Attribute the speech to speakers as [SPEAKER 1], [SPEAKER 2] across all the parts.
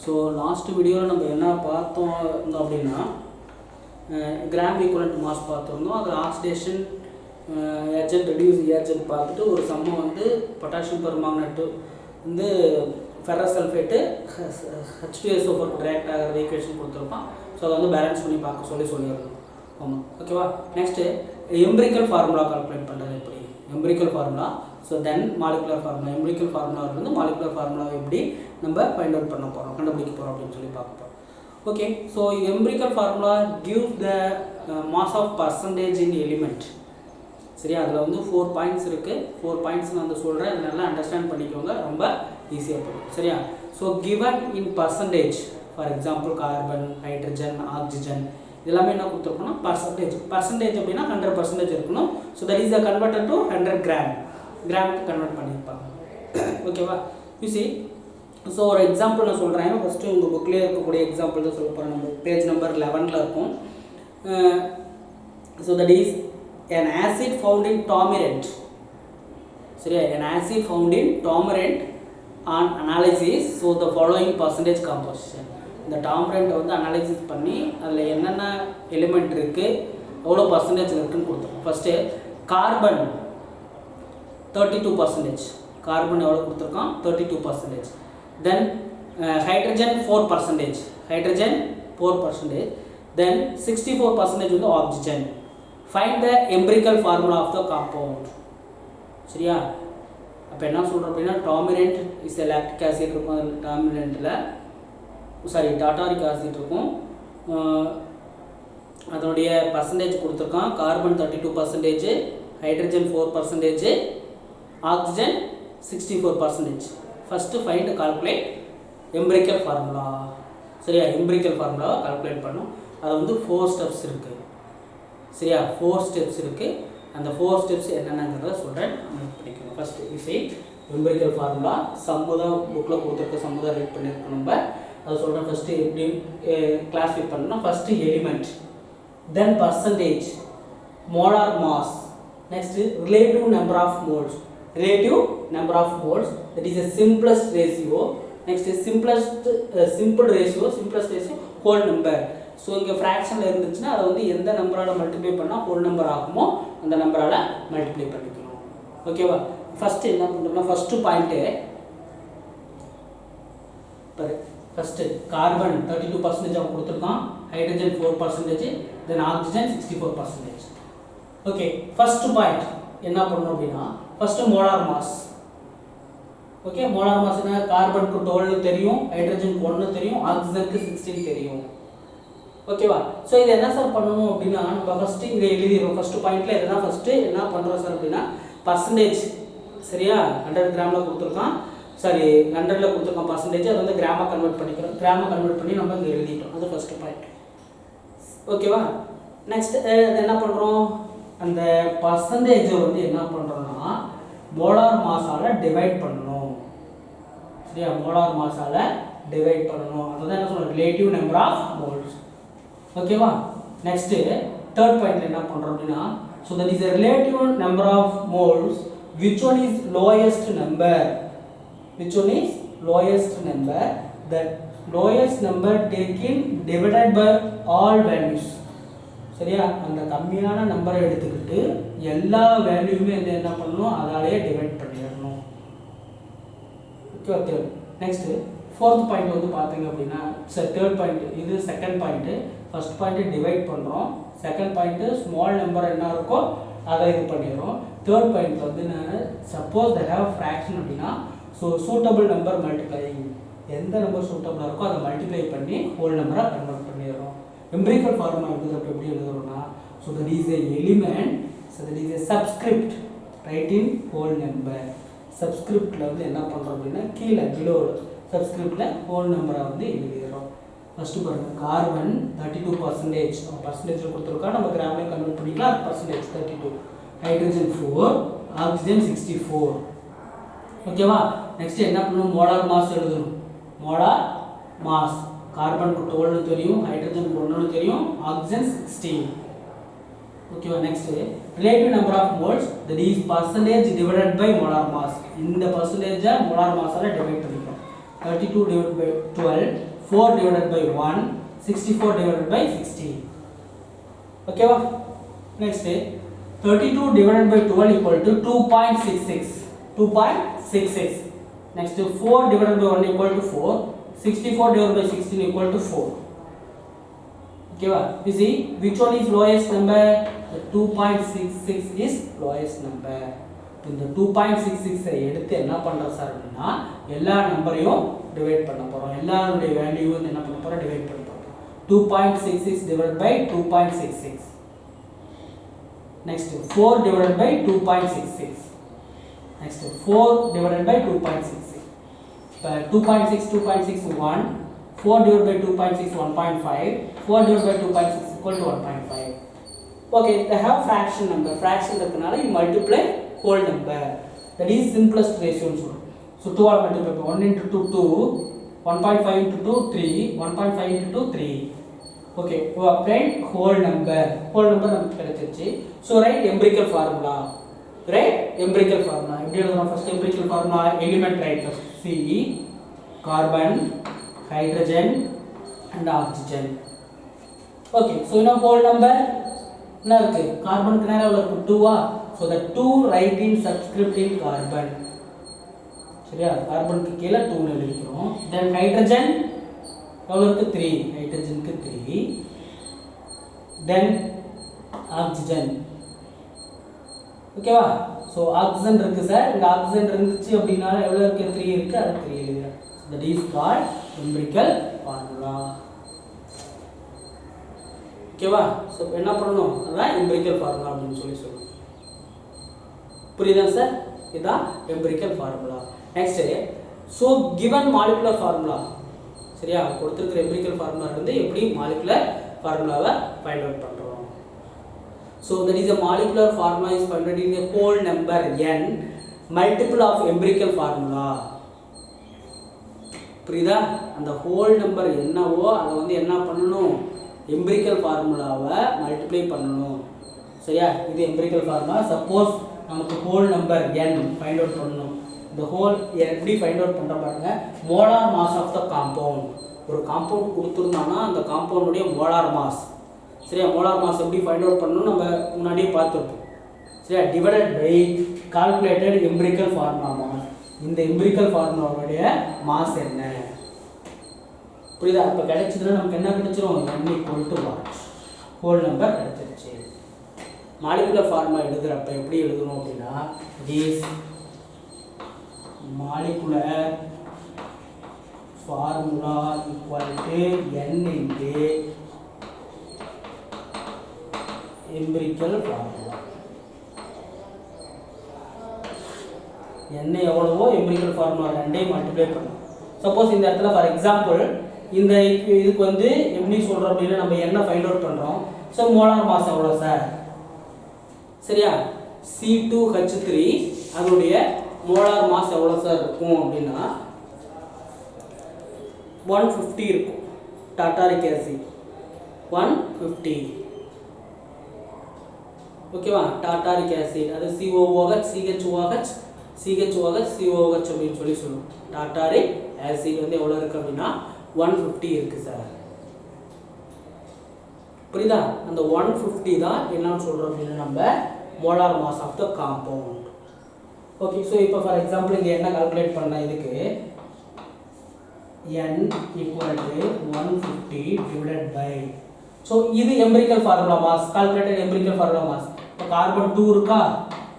[SPEAKER 1] So last வீடியோவில் நம்ம என்ன பார்த்தோம் அப்படின்னா கிராம் ஈக்குவலண்ட் மாஸ் பார்த்துருந்தோம். அது ஆக்சிடேஷன் ஏஜென்ட் ரெடியூஸ் ஏஜென்ட் பார்த்துட்டு ஒரு சம்மை வந்து பொட்டாசியம் பெர்மாங்கனேட்டு வந்து ஃபெரஸ் சல்ஃபேட்டு H2SO4 ரியாக்ட் ஆகிற ஈக்குவேஷன் கொடுத்துருப்பான். ஸோ அதை வந்து பேலன்ஸ் பண்ணி பார்க்க சொல்லியிருந்தோம். ஆமாம், ஓகேவா. நெக்ஸ்ட்டு எம்பிரிக்கல் ஃபார்முலா கால்குலேட் பண்ணுறது எப்படி, empirical formula. So then molecular formula, empirical ஃபார்முலாவிலேருந்து மாலிகுலர் ஃபார்முலாவை எப்படி நம்ம ஃபைண்ட் அவுட் பண்ண போகிறோம், கண்டுபிடிக்க போகிறோம் அப்படின்னு சொல்லி பார்க்க போகிறோம். Okay, so empirical formula gives the mass of percentage in element. சரியா, அதில் வந்து 4 பாயிண்ட்ஸ் இருக்குது. 4 பாயிண்ட்ஸ் நான் வந்து சொல்கிறேன், இது நல்லா அண்டர்ஸ்டாண்ட் பண்ணிக்கோங்க, ரொம்ப ஈஸியாக போகும். சரியா, so given in percentage, for example carbon, hydrogen, oxygen இதெல்லாமே என்ன கொடுத்துருக்கோன்னா பர்சன்டேஜ். பர்சன்டேஜ் அப்படின்னா 100% இருக்கணும். So that is the converted to 100 கிராமுக்கு கன்வெர்ட் பண்ணியிருப்பாங்க. ஓகேவா, யூசி. ஸோ ஒரு எக்ஸாம்பிள் நான் சொல்கிறேன். ஃபஸ்ட்டு உங்கள் புக்லேயே இருக்கக்கூடிய எக்ஸாம்பிள் தான் சொல்ல போகிறேன். நம்ம பேஜ் நம்பர் 11 இருக்கும். So that is an acid found in Tomirant. சரியா, an acid found in Tomirant on analysis, so the following percentage composition. இந்த டாமரண்ட் வந்து அனாலிசிஸ் பண்ணி அதில் என்னென்ன எலிமெண்ட் இருக்குது, எவ்வளோ பர்சன்டேஜ் இருக்குதுன்னு கொடுத்துருக்கோம். First carbon 32%. கார்பன் எவ்வளோ கொடுத்துருக்கோம், 32%. தென் ஹைட்ரஜன் 4%. ஹைட்ரஜன் 4%. தென் 64% வந்து oxygen. Find the empirical formula of the compound. சரியா, அப்போ என்ன சொல்கிறோம் அப்படின்னா dominant is a lactic acid இருக்கும். அதில் டாமினண்ட்டில் டாட்டாரிக் ஆசிட் இருக்கும். அதனுடைய பர்சன்டேஜ் கொடுத்துருக்கான். Carbon 32%, hydrogen 4%, oxygen 64%. First find calculate empirical formula. சரியா, எம்பிரிக்கல் ஃபார்முலாவை கால்குலேட் பண்ணோம். அது வந்து 4 ஸ்டெப்ஸ் இருக்குது. சரியா, 4 ஸ்டெப்ஸ் இருக்குது. அந்த 4 ஸ்டெப்ஸ் என்னென்னங்கிறத சொல்கிறேன், படிக்கணும். ஃபஸ்ட்டு இசை எம்பிரிக்கல் ஃபார்முலா சம்மு தான் புக்கில் கொடுத்துருக்க, சம்மு தான் ரீட் பண்ணியிருக்கோம். நம்ம அதை சொல்கிறேன். ஃபஸ்ட்டு எப்படி கிளாஸிஃபை பண்ணணும். First element, then percentage, molar mass, next relative number of moles. Relative number of moles that is a simplest ratio. Next simple ratio whole number. So இங்கே ஃப்ராக்ஷனில் இருந்துச்சுன்னா அதை வந்து எந்த நம்பரால் மல்டிப்ளை பண்ணால் ஹோல் நம்பர் ஆகுமோ அந்த நம்பரால் மல்டிப்ளை பண்ணிக்கணும். ஓகேவா, ஃபஸ்ட்டு என்ன பண்ணுறோம்னா ஃபஸ்ட்டு பாயிண்ட்டு பாரு. ஃபஸ்ட்டு கார்பன் 32% அவன் கொடுத்துருக்கான், hydrogen 4%, then oxygen 64%. Okay, first point என்ன பண்ணணும் அப்படின்னா first molar mass. Okay, molar mass என்ன, கார்பனுக்கு 12 தெரியும், ஹைட்ரஜனுக்கு 1 தெரியும், ஆக்சிஜனுக்கு 16 தெரியும். ஓகேவா, ஸோ இது என்ன சார் பண்ணணும் அப்படின்னா நம்ம ஃபஸ்ட்டு இங்கே எழுதிடுறோம். ஃபஸ்ட்டு பாயிண்ட்டில் இதுதான் ஃபஸ்ட்டு என்ன பண்ணுறோம் சார் அப்படின்னா பர்சன்டேஜ். சரியா, 100 கிராமில் கொடுத்துருக்கான், 100ல் கொடுத்துருக்கான் பர்சன்டேஜ். அதை வந்து கிராமாக கன்வெர்ட் பண்ணிக்கிறோம். கிராமாக கன்வெர்ட் பண்ணி நம்ம இங்கே எழுதிட்டோம். அது ஃபஸ்ட்டு பாயிண்ட். ஓகேவா, நெக்ஸ்ட் அது என்ன பண்ணுறோம், அந்த பர்சன்டேஜை வந்து என்ன பண்ணுறோன்னா மோலார் மாஸால் டிவைட் பண்ணணும். சரியா, மோலார் மாஸால் டிவைட் பண்ணணும். அதுதான் என்ன சொல்கிறோம், ரிலேட்டிவ் நம்பர் ஆஃப் மோல்ஸ். ஓகேவா, நெக்ஸ்ட்டு தேர்ட் பாயிண்ட்ல என்ன பண்ணுறோம் அப்படின்னா so that is a relative number of moles which one is lowest number, which one is lowest number, that lowest number taken divided by all values. சரியா, அந்த கம்மியான நம்பரை எடுத்துக்கிட்டு எல்லா வேல்யூமே என்ன பண்ணணும் அதாலேயே டிவைட் பண்ணிடணும். ஓகே, நெக்ஸ்ட்டு ஃபோர்த் பாயிண்ட் வந்து பார்த்தீங்க அப்படின்னா தேர்ட் பாயிண்ட், இது second point. First point divide பண்ணுறோம், செகண்ட் பாயிண்ட்டு ஸ்மால் நம்பர் என்ன இருக்கோ அதை இது பண்ணிடுறோம். தேர்ட் பாயிண்ட் வந்து நான் சப்போஸ் த ஹேவ் ஃப்ராக்ஷன் அப்படின்னா ஸோ சூட்டபிள் நம்பர் மல்டிப்ளைங், எந்த நம்பர் சூட்டபிளாக இருக்கோ அதை மல்டிப்ளை பண்ணி ஹோல் நம்பராக கன்வெர்ட் பண்ணிடுறோம். எம்பிரிக்கல் ஃபார்முலா எழுதுறப்ப எப்படி எழுதுறோம்னா so that is a element, so that is a subscript, right in whole number. சப்ஸ்கிரிப்டில் வந்து என்ன பண்ணுறோம் அப்படின்னா கீழே பிலோ சப்ஸ்கிரிப்டில் ஹோல் நம்பரை வந்து எழுதிடுறோம். ஃபஸ்ட்டு பாருங்கள், கார்பன் 32%, பர்சன்டேஜில் கொடுத்துருக்கா, நம்ம கிராமில் கன்வெர்ட் பண்ணிக்கலாம். Percentage 32, hydrogen 4, oxygen 64. ஓகேவா, நெக்ஸ்ட் என்ன பண்ணணும், மோலார் மாஸ் எழுதணும். மோலார் மாஸ், கார்பனுக்கு 12 தெரியும், ஹைட்ரஜனுக்கு 1 தெரியும், ஆக்சிஜன் 16. ஓகேவா, next relative number of moles that is percentage divided by molar mass. இந்த பர்சன்டேஜை மோலார் மாஸால் டிவைட் பண்ணிக்கிறோம். 32 divided by 12 4 divided by 1, 64 divided by 16. Okay va? Next 32 divided by 12 equal to 2.66. 2.66. Next 4 divided by 1 equal to 4. 64 divided by 16 equal to 4. Okay va? You see which one is lowest number? The 2.66 is lowest number. இந்த 2.66 எடுத்து என்ன பண்றோம் sir அப்படினா எல்லா நம்பரையும் divide பண்ண போறோம். எல்லாரோட வேல்யூவும் என்ன பண்ண போறோம்? டிவைட் பண்ண போறோம். 2.66 divided by 2.66. Next 4 divided by 2.66. Next 4 divided by 2.66. 2.6 1. 4 divided by 2.6 1.5. 4 divided by 2.6 equal to 1.5. Okay, they have fraction number. Fraction இருக்கனால you multiply whole number. That is simplest ratio. So 2 are multiplied. 1 into 2 2. 1.5 into 2 3. 1.5 into 2 3. Okay, we apply whole number. Whole number நமக்கு கிடைச்சிருச்சு. So write empirical formula. Right? Empirical formula. எப்படி எழுதலாம்? First empirical formula element write first. C, carbon, hydrogen and oxygen. Okay, so you know whole number என்ன இருக்கு? கார்பனுக்கு நேரா எவ்வளவு இருக்கு? 2 ஆ? So the 2 write in subscript in carbon. சரியா? கார்பனுக்கு கீழ 2 ன்னு எழுதிக்கிறோம். Then hydrogen எவ்வளவு இருக்கு? 3. ஹைட்ரஜனுக்கு 3. Then oxygen. ஓகேவா? So oxygen இருக்கு சார். இந்த oxygen இருந்துச்சு அப்படினா எவ்வளவு இருக்கு? 3 இருக்கு. அது 3 எழுதுறேன். That is called empirical formula. ஓகேவா? So என்ன பண்ணனும்? அதான் empirical formula அப்படினு சொல்லுவோம். புரியுதா சார்? இதான் empirical formula. Next, so given molecular formula. சரியா? கொடுத்திருக்கிற empirical formula இருந்து எப்படி molecular formula-வை find out பண்றோம். So that is a molecular formula is found in a whole number n multiple of empirical formula. புரியுதா? அந்த whole number என்னவோ அதை வந்து என்ன பண்ணணும்? empirical formula-வை multiply பண்ணணும். சரியா? இது empirical formula. Suppose நமக்கு whole number n find out பண்ணணும். இந்த whole எப்படி find out பண்ற பாருங்க. molar mass of the compound. ஒரு காம்பவுண்ட் கொடுத்திருந்தானா அந்த காம்பவுண்ட் உடைய molar mass. சரியா? molar mass எப்படி find out பண்ணனும் நம்ம முன்னாடியே பார்த்திருப்போம். சரியா? divided by calculated empirical formula mass. இந்த empirical formula உடைய mass என்ன? புரியுதா? அப்ப கிடைச்சதுன்னா நமக்கு என்ன கிடைச்சிரும்? n equal to what? whole number கிடைச்சிருச்சு. molecular formula எழுதுறப்ப எப்படி எழுதணும் அப்படினா this molecular formula equal to n into empirical formula. n எவ்வளவோ empirical formula ரெண்டையும் மல்டிப்ளை பண்ணணும். சப்போஸ் இந்த இடத்துல ஃபார் எக்ஸாம்பிள் இந்த இதுக்கு வந்து எப்படி சொல்றோம் அப்படினா நம்ம என்ன ஃபைண்ட் அவுட் பண்றோம்? சோ மோலார் மாஸ் எவ்வளவு சார்? சரியா? C2H3 அதோடைய மோலார் மாஸ் எவ்வளவு சார் இருக்கும் அப்படினா 150 இருக்கும். Tartaric acid 150. ஓகேவா? டாட்டாரிக் ஆசிட் அது COOH CHOH CHOH COOH அப்படினு சொல்லுவோம். டாட்டாரிக் ஆசிட் வந்து எவ்வளவு இருக்கு அப்படினா 150 இருக்கு சார். புரியுதா? அந்த 150 தான் என்னன்னு சொல்றோம் அப்படினா நம்ம molar mass of the compound. Okay, so இப்போ ஃபார் எக்ஸாம்பிள் இங்க என்ன கால்குலேட் பண்ணா இதுக்கு n equal to 150 divided by. So இது empirical formula mass, calculated empirical formula mass. இப்போ கார்பன் 2 இருக்கா?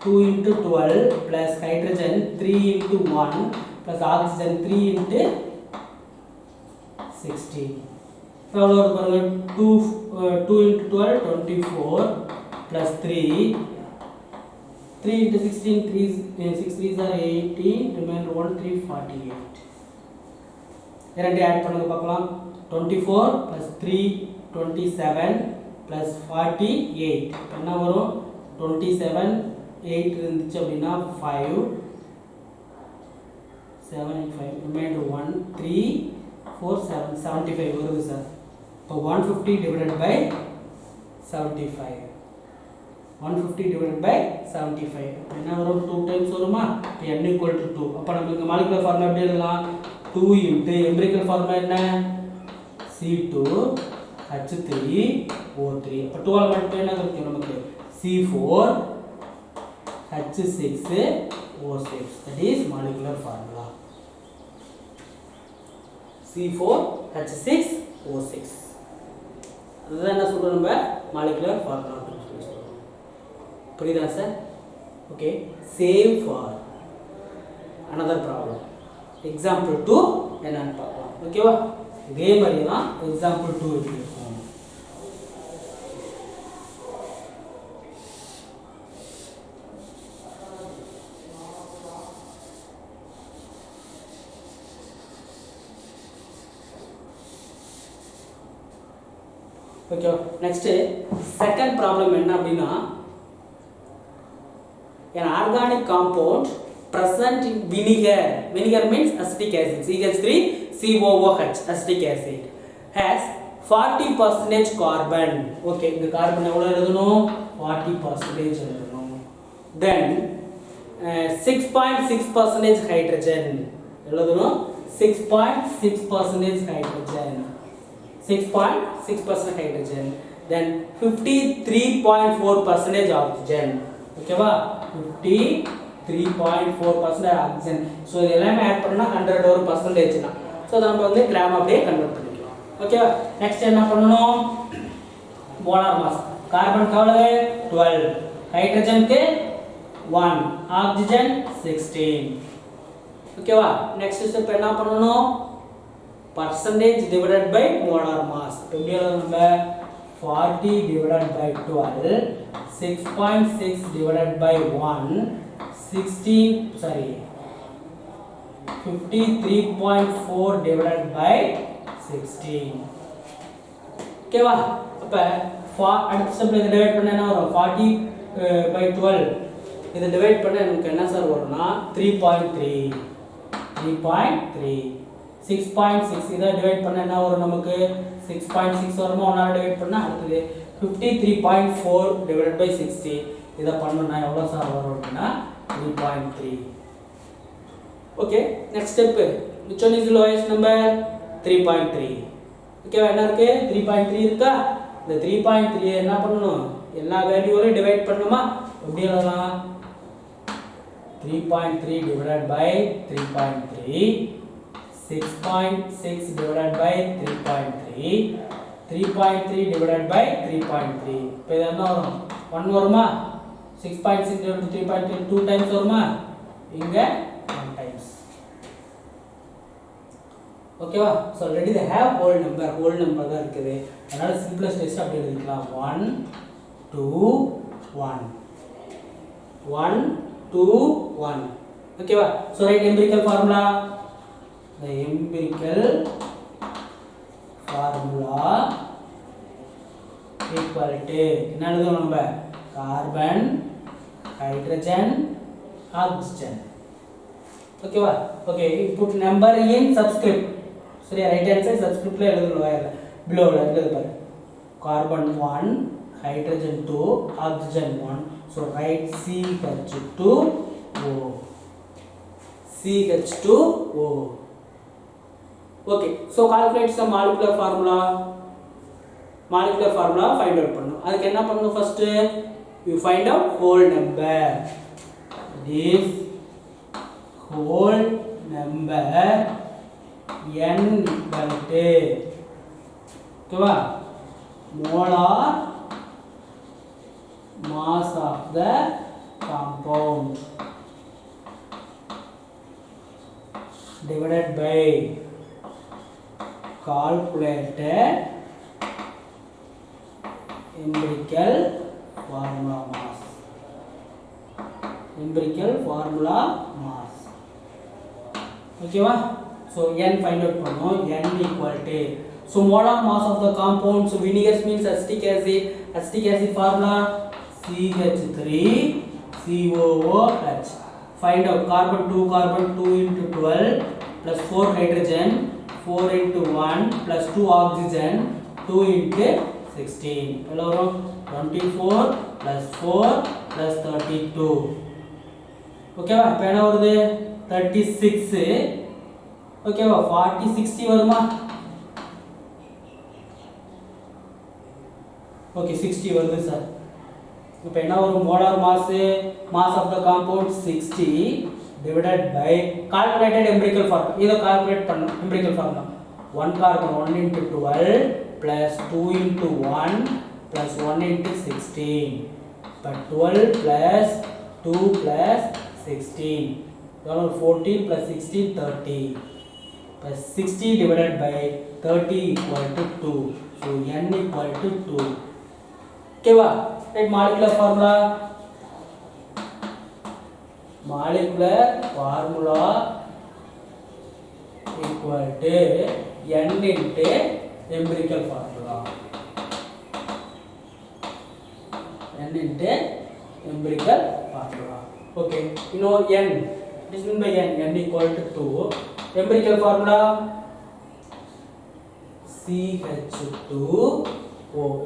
[SPEAKER 1] 2 into 12 plus hydrogen 3 into 1 plus oxygen 3 into 16. எவ்வளவு இருக்கு பாருங்க. 2 into 12 24 plus 3 into 16 6 3s are 18 remainder 1 3 48. இரண்டு ஆட் பண்ணுங்க பார்க்கலாம். 24 plus 3 27 plus 48 என்ன வரும்? 27 8 இருந்துச்சு அப்படினா 5 7 and 5 remainder 1 3 4 7 75 வருது சார். இப்போ 150 divided by 75. 150 divided by 75 என்ன வரும்? 2 times வருமா? இப்போ n equal to 2. அப்ப நமக்கு molecular formula எப்படி எழுதலாம்? 2 into empirical formula என்ன? C2H3O3 அப்போ 12 மல்டிப்ளை என்ன கிடைக்கும் நமக்கு C4H6O6 that is molecular formula C4H6O6 அதுதான் என்ன சொல்றோம் நம்ம molecular formula அப்படின்னு சொல்றோம் புரியுதா sir okay same for another problem example 2 என்னன்னு பார்க்கலாம் ஓகேவா இதே மாதிரி தான் example 2 இருக்கு okay next second problem என்ன அப்படினா an organic compound present in vinegar means acetic acid CH3COOH acetic acid has 40% carbon okay இந்த carbon எவ்வளவு எழுதணும் 40% எழுதணும் then 6.6% hydrogen எழுதணும் 6.6% hydrogen 6.6% hydrogen then 53.4% oxygen ஓகேவா 53.4% oxygen so இதெல்லாம் ஆட் பண்ணா 100 ஒரு percentage தான் so அத நம்ம வந்து கிராம் அப்படியே கன்வர்ட் பண்ணிக்கலாம் ஓகேவா நெக்ஸ்ட் என்ன பண்ணனும் மோலார் மாஸ் கார்பன் எவ்வளவு 12 ஹைட்ரஜனுக்கு 1 ஆக்ஸிஜன் 16 ஓகேவா நெக்ஸ்ட் ஸ்டெப் என்ன பண்ணனும் percentage divided by molar mass எப்படி எழுதணும் 40 divided by 12 6.6 divided by 1 53.4 divided by 16 ஓகேவா அப்ப அடுத்த ஸ்டெப்ல இத டிவைட் பண்ணா என்ன வரும் 40 by 12 இத டிவைட் பண்ணா நமக்கு என்ன சார் வரும்னா 3.3 6.6 இத டிவைட் பண்ணா என்ன வரும் நமக்கு 6.6 வருமா 1 ஆல டிவைட் பண்ணா அடுத்து 53.4 divided by 60 இத பண்ணனும்னா எவ்வளவு சார் வரும் அப்படினா 3.3 okay next step which one is the lowest number 3.3 okay என்ன இருக்கு 3.3 இருக்கா இந்த 3.3 என்ன பண்ணனும் எல்லா வேல்யூவையும் டிவைட் பண்ணனுமா எப்படி எழுதலாம் 3.3 divided by 3.3 6.6 divided by 3.3 3.3 divided by 3.3 இப்போ இது என்ன வரும் 1 வருமா 6.6 divided by 3.3 2 times வருமா இங்க 1 times ஓகேவா so already they have whole number தான் இருக்குது அதனால simplest case அப்படி எழுதிக்கலாம் 1 2 1 1 2 1 ஓகேவா so write empirical formula the empirical formula equal to என்ன எழுதணும் நம்ம carbon hydrogen oxygen ஓகேவா okay put number in subscript சரியா ரைட் ஹேண்ட் சைடு சப்ஸ்கிரிப்ட்ல எழுதணும் வயர்ல below எழுது பாரு carbon 1 hydrogen 2 oxygen 1 so write CH2O okay so calculate some molecular formula find out பண்ணனும் அதுக்கு என்ன பண்ணனும் first you find out whole number this whole number n equal to ஓகேவா molar mass of the compound divided by calculated empirical formula mass ஓகேவா so n find out பண்ணோம் n equal to so molar mass of the compound so vinegar means acetic acid formula CH3COOH find out carbon 2 into 12 plus 4 hydrogen 4 into 1 plus 2 oxygen 2 into 16 hello 24 plus 4 plus 32 ஓகேவா இப்போ என்ன வருது 36 ஓகேவா 40 60 வருமா okay 60 வருது sir. இப்போ என்ன வரும்? Molar mass of the compound 60 divided by calculated empirical formula. இதை கால்குலேட் பண்ணணும். empirical formula 1 carbon 1 into 12 plus 2 into 1 plus 1 into 16. But 12 plus 2 plus 16. 14 plus 16 30. Plus 60 divided by 30 equal to 2. So n equal to 2. Okay va? Right, molecular formula equal to n into empirical formula. N into empirical formula. Okay, you know n. This means by n equal to 2. Empirical formula CH2O.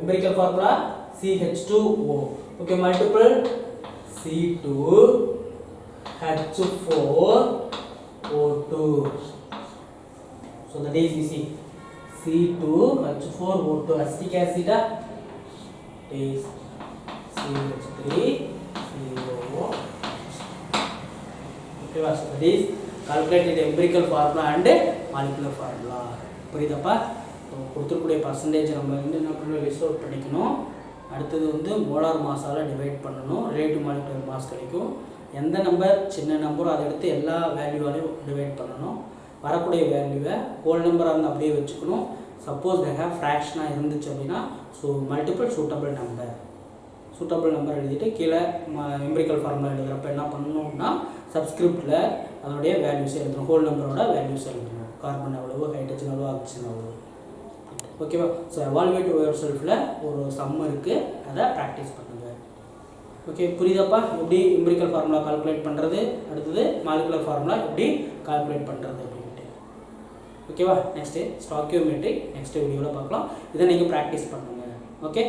[SPEAKER 1] Empirical formula CH2O. Okay, multiple C2H4O2. So that is easy. C2H4O2 acetic acid is CH3CO. Okay, so that is calculated empirical formula and molecular formula. புரியுதாப்பா? கொடுத்துருக்கூடிய percentage நம்ம வந்து என்ன பண்ணணும்? List out பண்ணிக்கணும். அடுத்தது வந்து molar மாஸால் டிவைட் பண்ணணும். ரிலேட்டிவ் மாலிகுலர் மாஸ் கிடைக்கும். எந்த நம்பர் சின்ன நம்பரோ அதை எடுத்து எல்லா வேல்யூவாலையும் டிவைட் பண்ணணும். வரக்கூடிய வேல்யூவை ஹோல் நம்பராக இருந்து அப்படியே வச்சுக்கணும். சப்போஸ் தே ஹேவ் ஃப்ராக்ஷனாக இருந்துச்சு அப்படின்னா ஸோ மல்டிபிள் சூட்டபிள் நம்பர் எழுதிட்டு கீழே எம்பிரிக்கல் ஃபார்முலா எழுதுகிறப்ப என்ன பண்ணணும்னா சப்ஸ்கிரிப்டில் அதோடைய வேல்யூஸ் எழுதணும். ஹோல் நம்பரோட வேல்யூஸ் எழுதணும். கார்பன் எவ்வளவு, ஹைட்ரஜன் எவ்வளோ, ஆக்சிஜன் எவ்வளோ. ஓகேவா? ஸோ எவால்வேட் யுவர் செல்ஃபில் ஒரு சம் இருக்குது, அதை ப்ராக்டிஸ் பண்ணுங்கள். ஓகே, புரியுதாப்பா? எப்படி எம்பிரிக்கல் ஃபார்முலா கால்குலேட் பண்ணுறது, அடுத்தது மாலிகுலர் ஃபார்முலா எப்படி கால்குலேட் பண்ணுறது அப்படின்ட்டு. ஓகேவா? நெக்ஸ்ட்டு ஸ்டாக்கியோமெட்ரி நெக்ஸ்ட் வீடியோவில் பார்க்கலாம். இதை நீங்கள் ப்ராக்டிஸ் பண்ணுங்கள். ஓகே.